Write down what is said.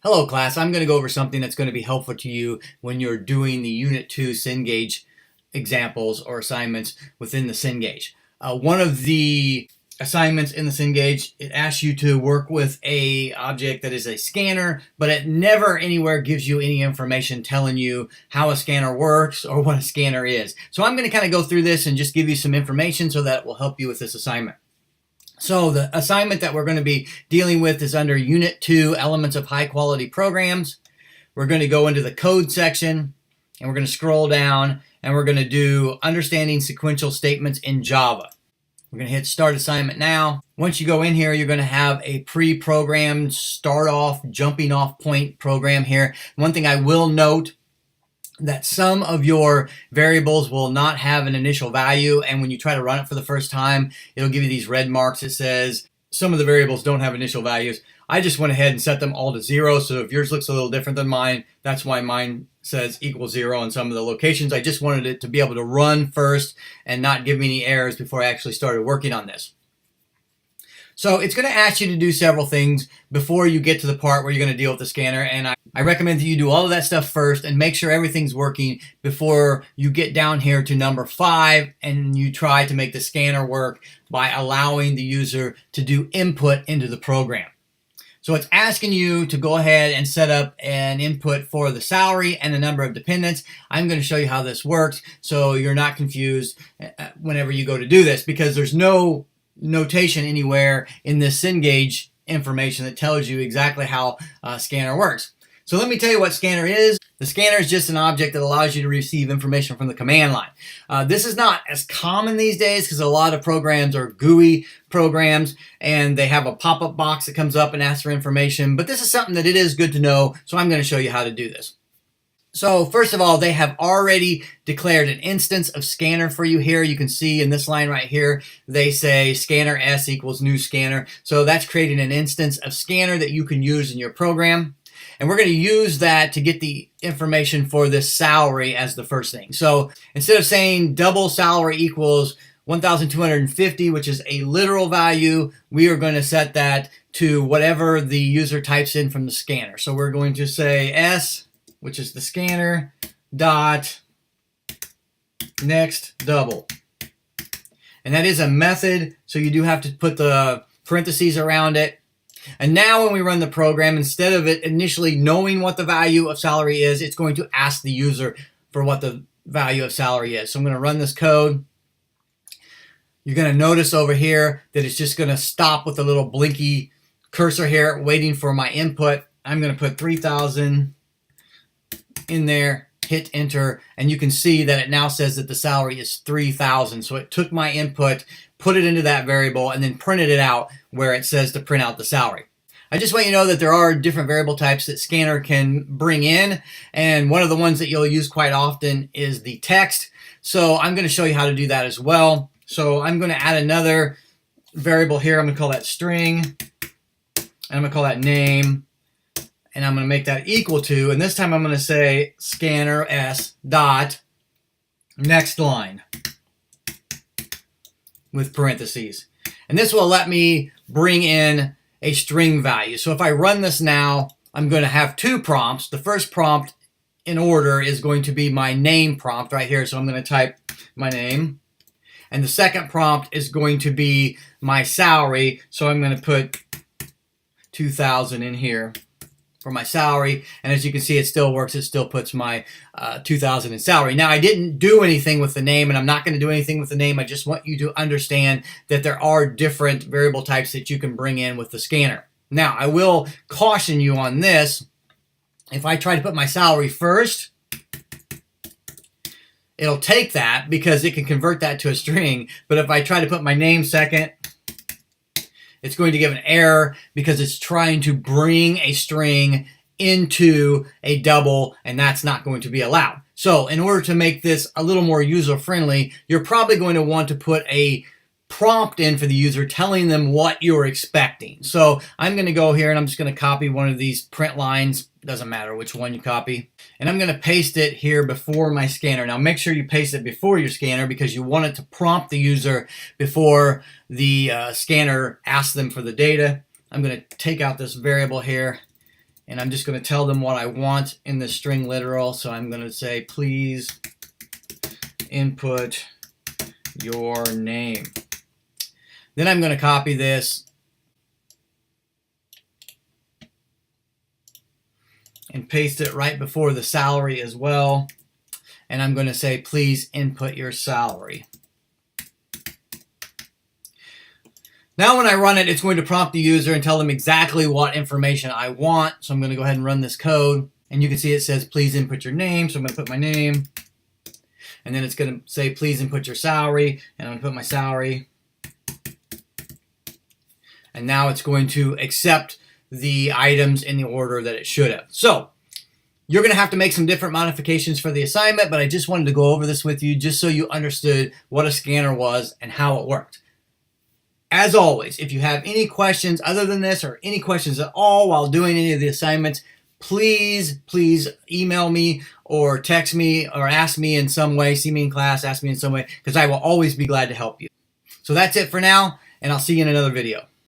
Hello class, I'm going to go over something that's going to be helpful to you when you're doing the Unit 2 Cengage examples or assignments within the Cengage. One of the assignments in the Cengage, it asks you to work with a object that is a scanner, but it never anywhere gives you any information telling you how a scanner works or what a scanner is. So I'm going to kind of go through this and just give you some information so that it will help you with this assignment. So the assignment that we're going to be dealing with is under Unit 2, Elements of High Quality Programs. We're going to go into the code section, and we're going to scroll down, and we're going to do Understanding Sequential Statements in Java. We're going to hit Start Assignment now. Once you go in here, you're going to have a pre-programmed start-off, jumping-off point program here. One thing I will note, that some of your variables will not have an initial value, and when you try to run it for the first time, it'll give you these red marks that says some of the variables don't have initial values. I just went ahead and set them all to 0, so if yours looks a little different than mine, that's why mine says equals 0 in some of the locations. I just wanted it to be able to run first and not give me any errors before I actually started working on this. So it's going to ask you to do several things before you get to the part where you're going to deal with the scanner, and I recommend that you do all of that stuff first and make sure everything's working before you get down here to number 5 and you try to make the scanner work by allowing the user to do input into the program. So it's asking you to go ahead and set up an input for the salary and the number of dependents. I'm going to show you how this works so you're not confused whenever you go to do this, because there's no notation anywhere in this Cengage information that tells you exactly how scanner works. So let me tell you what scanner is. The scanner is just an object that allows you to receive information from the command line. This is not as common these days because a lot of programs are GUI programs and they have a pop-up box that comes up and asks for information, but this is something that it is good to know, so I'm going to show you how to do this. So first of all, they have already declared an instance of scanner for you here. You can see in this line right here, they say scanner s equals new scanner. So that's creating an instance of scanner that you can use in your program. And we're going to use that to get the information for this salary as the first thing. So instead of saying double salary equals 1,250, which is a literal value, we are going to set that to whatever the user types in from the scanner. So we're going to say s, which is the scanner, dot next double. And that is a method, so you do have to put the parentheses around it. And now when we run the program, instead of it initially knowing what the value of salary is, it's going to ask the user for what the value of salary is. So I'm going to run this code. You're going to notice over here that it's just going to stop with a little blinky cursor here, waiting for my input. I'm going to put 3,000 in there, hit enter, and you can see that it now says that the salary is 3,000. So it took my input, put it into that variable, and then printed it out where it says to print out the salary. I just want you to know that there are different variable types that Scanner can bring in, and one of the ones that you'll use quite often is the text. So I'm going to show you how to do that as well. So I'm going to add another variable here. I'm going to call that string, and I'm going to call that name. And I'm going to make that equal to, and this time I'm going to say scanner s dot next line with parentheses. And this will let me bring in a string value. So if I run this now, I'm going to have two prompts. The first prompt in order is going to be my name prompt right here. So I'm going to type my name. And the second prompt is going to be my salary. So I'm going to put 2,000 in here for my salary, and as you can see, it still works. It still puts my 2,000 in salary. Now, I didn't do anything with the name, and I'm not going to do anything with the name. I just want you to understand that there are different variable types that you can bring in with the scanner. Now, I will caution you on this. If I try to put my salary first, it'll take that because it can convert that to a string. But if I try to put my name second, it's going to give an error because it's trying to bring a string into a double, and that's not going to be allowed. So in order to make this a little more user-friendly, you're probably going to want to put a prompt in for the user telling them what you're expecting. So I'm going to go here and I'm just going to copy one of these print lines. Doesn't matter which one you copy. And I'm going to paste it here before my scanner. Now make sure you paste it before your scanner because you want it to prompt the user before the scanner asks them for the data. I'm going to take out this variable here And I'm just going to tell them what I want in the string literal. So I'm going to say, please input your name. Then I'm going to copy this and paste it right before the salary as well. And I'm going to say, please input your salary. Now when I run it, it's going to prompt the user and tell them exactly what information I want. So I'm going to go ahead and run this code. And you can see it says, please input your name. So I'm going to put my name. And then it's going to say, please input your salary. And I'm going to put my salary. And now it's going to accept the items in the order that it should have. So you're going to have to make some different modifications for the assignment, but I just wanted to go over this with you just so you understood what a scanner was and how it worked. As always, if you have any questions other than this or any questions at all while doing any of the assignments, please email me or text me or ask me in some way, see me in class, ask me in some way, because I will always be glad to help you. So that's it for now, and I'll see you in another video.